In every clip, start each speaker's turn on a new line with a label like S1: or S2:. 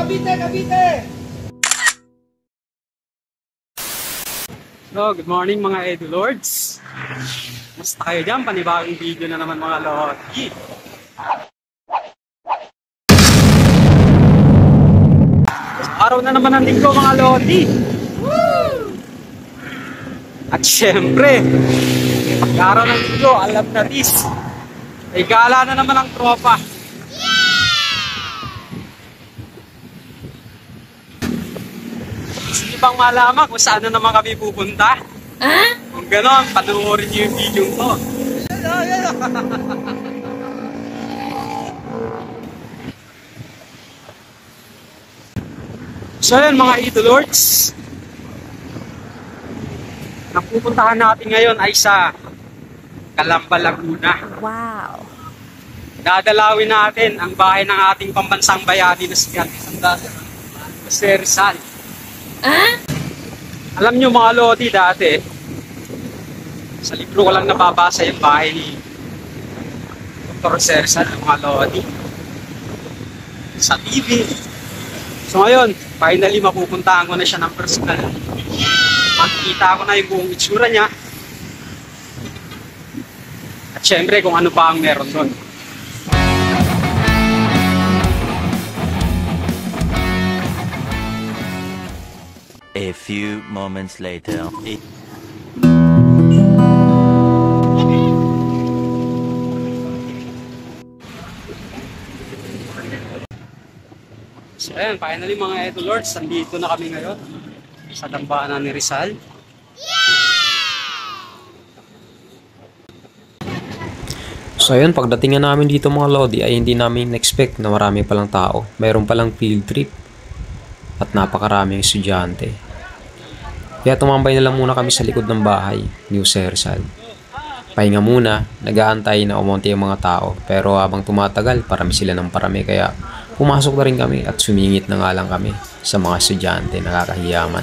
S1: Cavite, Cavite!
S2: So, good morning mga Edulords. Basta kayo dyan, panibagong video na naman mga Lodi. Araw na naman ng linggo mga Lodi. At syempre, pag-araw ng linggo, alam na this. Ay gala na naman ang tropa. Gusto niyo bang malaman kung saan na naman kami pupunta? Kung gano'n, panoorin niyo yung video ko. So yun mga Idolords, ang pupuntahan natin ngayon ay sa Calamba, Laguna.
S3: Wow!
S2: Dadalawin natin ang bahay ng ating pambansang bayani na si Jose Rizal. Alam nyo mga Lodi, dati sa libro ko lang nababasa yung bahay ni Dr. Jose Rizal, mga Lodi, sa TV. So ngayon, finally mapupuntahan ko na siya ng personal. Makikita ko na yung buong itsura niya. At syempre kung ano pa ang meron doon.
S4: A few moments later.
S2: So ayan, finally mga Edulords, nandito na kami ngayon sa dambana ni Rizal.
S5: So ayun, pagdating namin dito mga Lodi ay hindi namin expect na marami palang tao. Mayroon palang field trip at napakaraming estudyante. Kaya tumambay na lang muna kami sa likod ng bahay ni Jose Rizal. Pahinga muna, nag-aantay na umunti ang mga tao. Pero habang tumatagal, parami sila ng parami. Kaya pumasok na rin kami at sumingit na nga lang kami sa mga estudyante, nakakahiyaman.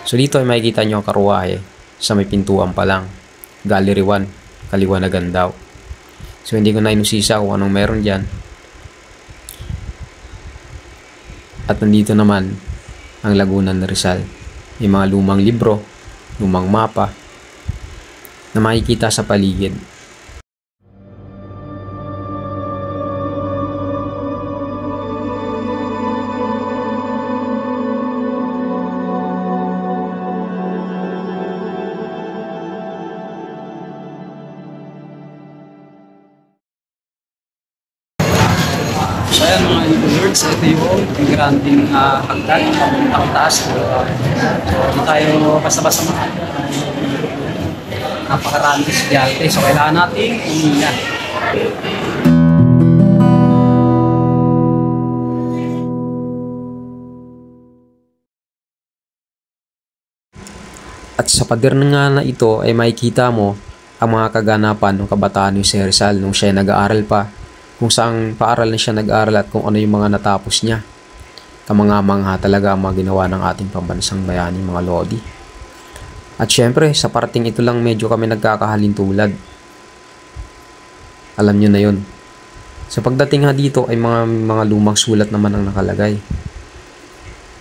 S5: So dito ay makikita nyo ang karuwahe sa may pintuan pa lang. Gallery 1, kaliwanagan daw. So hindi ko na inusisa kung anong meron dyan. At nandito naman ang Laguna ni Rizal. May mga lumang libro, lumang mapa na makikita sa paligid.
S2: So ayan mga Idolords, ito yung granding hagdan, papuntang taas. Hindi tayo basta-basta mga napakarami estudyante. So kailangan natin umila.
S5: At sa pader nga na ito ay makikita mo ang mga kaganapan ng kabataan ni Jose Rizal nung siya nag-aaral pa, kung saang paaralan siya nag-aaral at kung ano yung mga natapos niya. Kamangha-mangha talaga ang mga ginawa ng ating pambansang bayani mga Lodi. At syempre, sa parting ito lang medyo kami nagkakahalintulad. Alam nyo na yun. Sa pagdating nga dito ay mga lumang sulat naman ang nakalagay.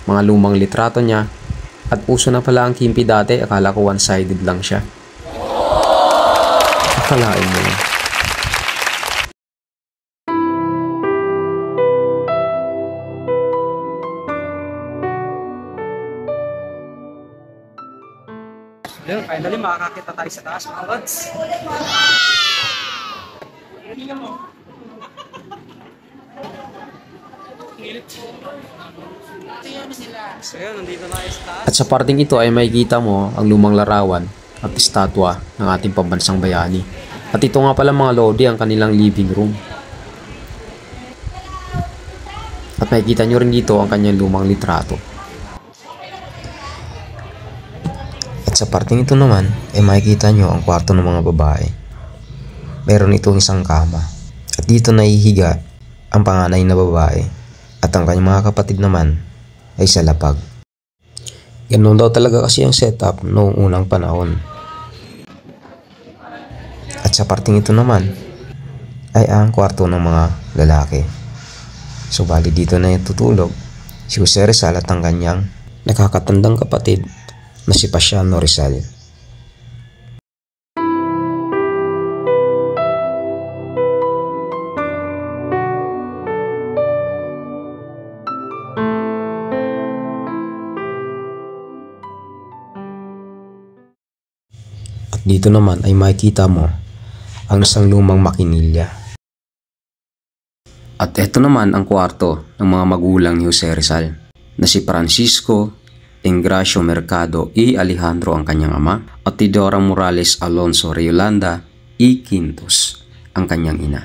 S5: Mga lumang litrato niya. At uso na pala ang kimpi dati, akala ko one-sided lang siya. Akalain mo lang.
S2: Then, finally, makakakita tayo sa taas mga Lods. So yun, nandito tayo sa taas.
S5: At sa parting ito ay makikita mo ang lumang larawan at estatwa ng ating pambansang bayani. At ito nga pala mga Lodi ang kanilang living room. At makikita nyo rin dito ang kanyang lumang litrato. At sa parting ito naman ay makikita nyo ang kwarto ng mga babae. Meron itong isang kama. At dito naihiga ang panganay na babae. At ang kanyang mga kapatid naman ay sa lapag. Ganun daw talaga kasi ang setup noong unang panahon. At sa parting ito naman ay ang kwarto ng mga lalaki. So bali dito na tutulog si Jose Rizal at ang kanyang nakakatandang kapatid na si Pasiano Rizal. At dito naman ay makikita mo ang isang lumang makinilya. At ito naman ang kwarto ng mga magulang ni Jose Rizal na si Francisco Engracio Mercado E. Alejandro ang kanyang ama at Tidora Morales Alonso Riolanda E. Quintos ang kanyang ina.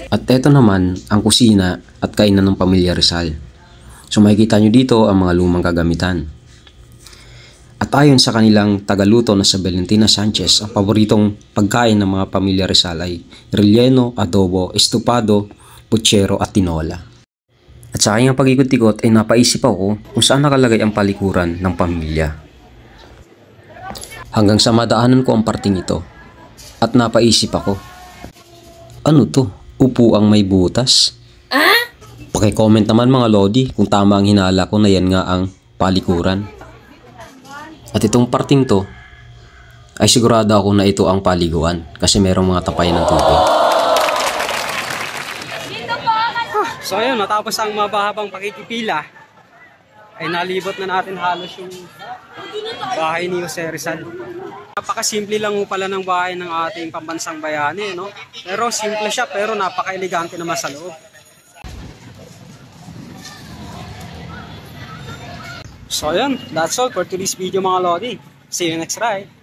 S5: At ito naman ang kusina at kainan ng pamilya Rizal. So makikita nyo dito ang mga lumang kagamitan. At ayon sa kanilang tagaluto na sa Valentina Sanchez, ang paboritong pagkain ng mga pamilya Rizal ay relleno, adobo, estupado, puchero at tinola. At sa aking pag-ikot-ikot ay napaisip ako kung saan nakalagay ang palikuran ng pamilya. Hanggang sa madaanan ko ang parting ito at napaisip ako, ano to? Upuang may butas? Paki-comment naman mga lodi kung tama ang hinala ko na yan nga ang palikuran. At itong parting to ay sigurado ako na ito ang paliguan kasi merong mga tapayan ng tubig.
S2: So ayun, matapos ang mabahabang pakikipila, ay nalibot na natin halos yung bahay ni Jose Rizal. Napakasimple lang pala ng bahay ng ating pambansang bayani, no? Pero simple siya pero napaka-elegante naman sa loob. So ayun, that's all for today's video mga lodi. See you next ride.